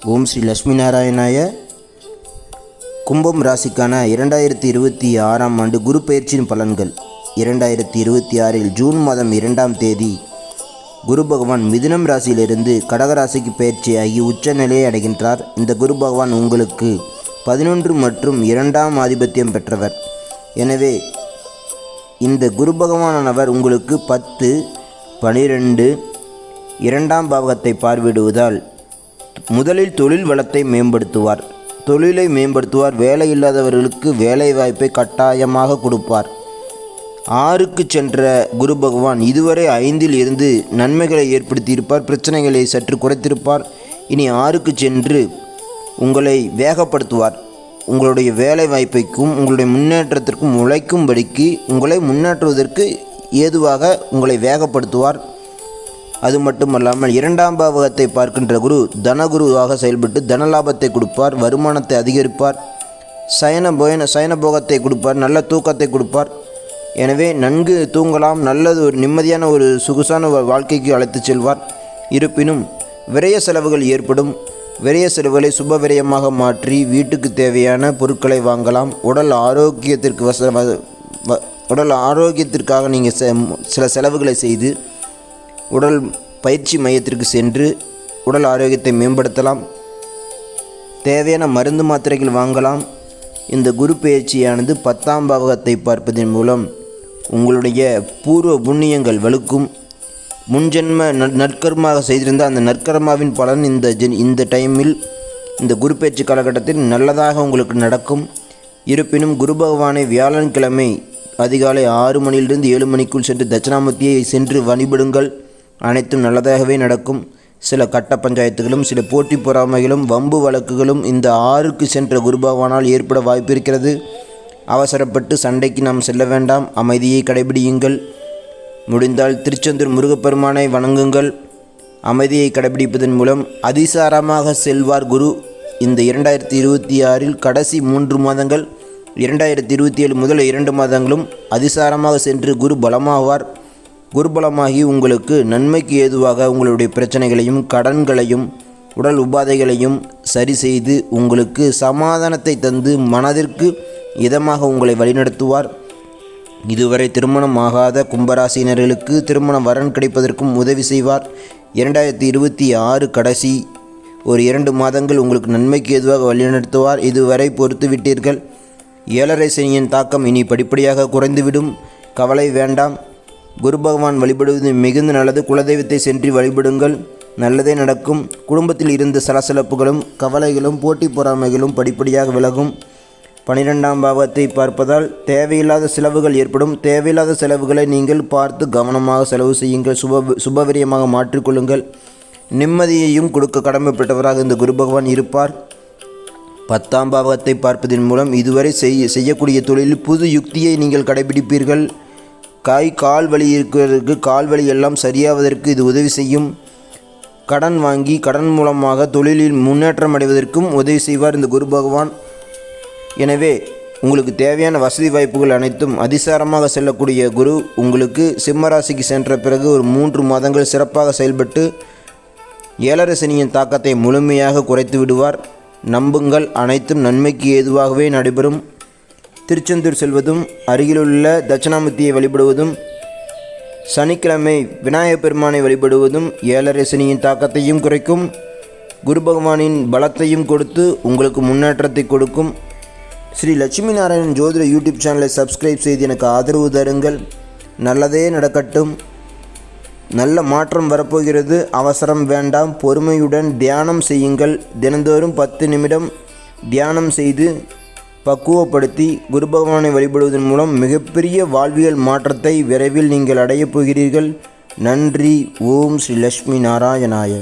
ஓம் ஸ்ரீ லட்சுமி நாராயணாய. கும்பம் ராசிக்கான 2026ஆம் ஆண்டு குரு பெயர்ச்சியின் பலன்கள். 2026 ஜூன் மாதம் 2ஆம் தேதி குரு பகவான் மிதுனம் ராசியிலிருந்து கடக ராசிக்கு பயிற்சியாகி உச்ச நிலையை அடைகின்றார். இந்த குரு பகவான் உங்களுக்கு 11 மற்றும் 2ஆம் ஆதிபத்தியம் பெற்றவர். எனவே இந்த குரு பகவானவர் உங்களுக்கு 10, 12, 2ஆம் பாவகத்தை பார்வையிடுவதால் முதலில் தொழில் வளத்தை மேம்படுத்துவார், தொழிலை மேம்படுத்துவார். வேலை இல்லாதவர்களுக்கு வேலை வாய்ப்பை கட்டாயமாக கொடுப்பார். 6க்கு சென்ற குரு பகவான் இதுவரை 5இல் இருந்து நன்மைகளை ஏற்படுத்தியிருப்பார், பிரச்சனைகளை சற்று குறைத்திருப்பார். இனி 6க்கு சென்று உங்களை வேகப்படுத்துவார். உங்களுடைய வேலை வாய்ப்பைக்கும் உங்களுடைய முன்னேற்றத்திற்கும் உழைக்கும்படிக்கு உங்களை முன்னேற்றுவதற்கு ஏதுவாக உங்களை வேகப்படுத்துவார். அது மட்டுமல்லாமல் 2ஆம் பாவகத்தை பார்க்கின்ற குரு தனகுருவாக செயல்பட்டு தனலாபத்தை கொடுப்பார், வருமானத்தை அதிகரிப்பார், சயனபோகத்தை கொடுப்பார், நல்ல தூக்கத்தை கொடுப்பார். எனவே நன்கு தூங்கலாம், நல்லது ஒரு நிம்மதியான ஒரு சொகுசான வாழ்க்கைக்கு அழைத்து செல்வார். இருப்பினும் விரய செலவுகள் ஏற்படும். விரய செலவுகளை சுப விரயமாக மாற்றி வீட்டுக்கு தேவையான பொருட்களை வாங்கலாம். உடல் ஆரோக்கியத்திற்காக நீங்கள் சில செலவுகளை செய்து உடல் பயிற்சி மையத்திற்கு சென்று உடல் ஆரோக்கியத்தை மேம்படுத்தலாம். தேவையான மருந்து மாத்திரைகள் வாங்கலாம். இந்த குரு பயிற்சியானது 10ஆம் பாவகத்தை பார்ப்பதன் மூலம் உங்களுடைய பூர்வ புண்ணியங்கள் வலுக்கும். முன்ஜென்ம நற்கர்மாக செய்திருந்த அந்த நற்கர்மாவின் பலன் இந்த டைமில் இந்த குரு பயிற்சி காலகட்டத்தில் நல்லதாக உங்களுக்கு நடக்கும். இருப்பினும் குரு பகவானை வியாழன்கிழமை அதிகாலை 6 மணியிலிருந்து 7 மணிக்குள் சென்று தட்சிணாமூர்த்தியை சென்று வழிபடுங்கள். அனைத்தும் நல்லதாகவே நடக்கும். சில கட்ட பஞ்சாயத்துகளும் சில போட்டி பொறாமைகளும் வம்பு வழக்குகளும் இந்த 6க்கு சென்ற குரு பகவானால் ஏற்பட வாய்ப்பு இருக்கிறது. அவசரப்பட்டு சண்டைக்கு நாம் செல்ல வேண்டாம். அமைதியை கடைபிடியுங்கள். முடிந்தால் திருச்செந்தூர் முருகப்பெருமானை வணங்குங்கள். அமைதியை கடைபிடிப்பதன் மூலம் அதிசாரமாக செல்வார் குரு. இந்த 2026 கடைசி 3 மாதங்கள் 2027 முதல் 2 மாதங்களும் அதிசாரமாக சென்று குரு பலமாவார். குருபலமாகி உங்களுக்கு நன்மைக்கு ஏதுவாக உங்களுடைய பிரச்சனைகளையும் கடன்களையும் உடல் உபாதைகளையும் சரி செய்து உங்களுக்கு சமாதானத்தை தந்து மனதிற்கு இதமாக உங்களை வழிநடத்துவார். இதுவரை திருமணம் ஆகாத கும்பராசினர்களுக்கு திருமண வரன் கிடைப்பதற்கும் உதவி செய்வார். 2026 கடைசி ஒரு 2 மாதங்கள் உங்களுக்கு நன்மைக்கு ஏதுவாக வழிநடத்துவார். இதுவரை பொறுத்து விட்டீர்கள். 7.5 சனியின் தாக்கம் இனி படிப்படியாக குறைந்துவிடும். கவலை வேண்டாம். குரு பகவான் வழிபடுவது மிகுந்த நல்லது. குலதெய்வத்தை சென்று வழிபடுங்கள், நல்லதே நடக்கும். குடும்பத்தில் இருந்த சலசலப்புகளும் கவலைகளும் போட்டி பொறாமைகளும் படிப்படியாக விலகும். 12ஆம் பாவத்தை பார்ப்பதால் தேவையில்லாத செலவுகள் ஏற்படும். தேவையில்லாத செலவுகளை நீங்கள் பார்த்து கவனமாக செலவு செய்யுங்கள். சுபவிரியமாக மாற்றிக்கொள்ளுங்கள். நிம்மதியையும் கொடுக்க கடமைப்பட்டவராக இந்த குரு பகவான் இருப்பார். 10ஆம் பாவத்தை பார்ப்பதன் மூலம் இதுவரை செய்யக்கூடிய தொழிலில் புது யுக்தியை நீங்கள் கடைபிடிப்பீர்கள். கால் வலி இருக்கிறதுக்கு கால் வலி எல்லாம் சரியாவதற்கு இது உதவி செய்யும். கடன் வாங்கி கடன் மூலமாக தொழிலில் முன்னேற்றம் அடைவதற்கும் உதவி செய்வார் இந்த குரு பகவான். எனவே உங்களுக்கு தேவையான வசதி வாய்ப்புகள் அனைத்தும் அதிசாரமாக செல்லக்கூடிய குரு உங்களுக்கு சிம்மராசிக்கு சென்ற பிறகு ஒரு 3 மாதங்கள் சிறப்பாக செயல்பட்டு 7.5 சனியின் தாக்கத்தை முழுமையாக குறைத்து விடுவார். நம்புங்கள், அனைத்தும் நன்மைக்கு ஏதுவாகவே நடைபெறும். திருச்செந்தூர் செல்வதும் அருகிலுள்ள தட்சிணாமூர்த்தியை வழிபடுவதும் சனிக்கிழமை விநாயகப் பெருமானை வழிபடுவதும் 7.5 சனியின் தாக்கத்தையும் குறைக்கும். குரு பகவானின் பலத்தையும் கொடுத்து உங்களுக்கு முன்னேற்றத்தை கொடுக்கும். ஸ்ரீ லட்சுமி நாராயணன் ஜோதிட யூடியூப் சேனலை சப்ஸ்கிரைப் செய்து எனக்கு ஆதரவு தருங்கள். நல்லதே நடக்கட்டும். நல்ல மாற்றம் வரப்போகிறது. அவசரம் வேண்டாம். பொறுமையுடன் தியானம் செய்யுங்கள். தினந்தோறும் 10 நிமிடம் தியானம் செய்து பக்குவப்படுத்தி குரு பகவானை வழிபடுவதன் மூலம் மிகப்பெரிய வாழ்வியல் மாற்றத்தை விரைவில் நீங்கள் அடையப் போகிறீர்கள். நன்றி. ஓம் ஸ்ரீ லட்சுமி நாராயணாய.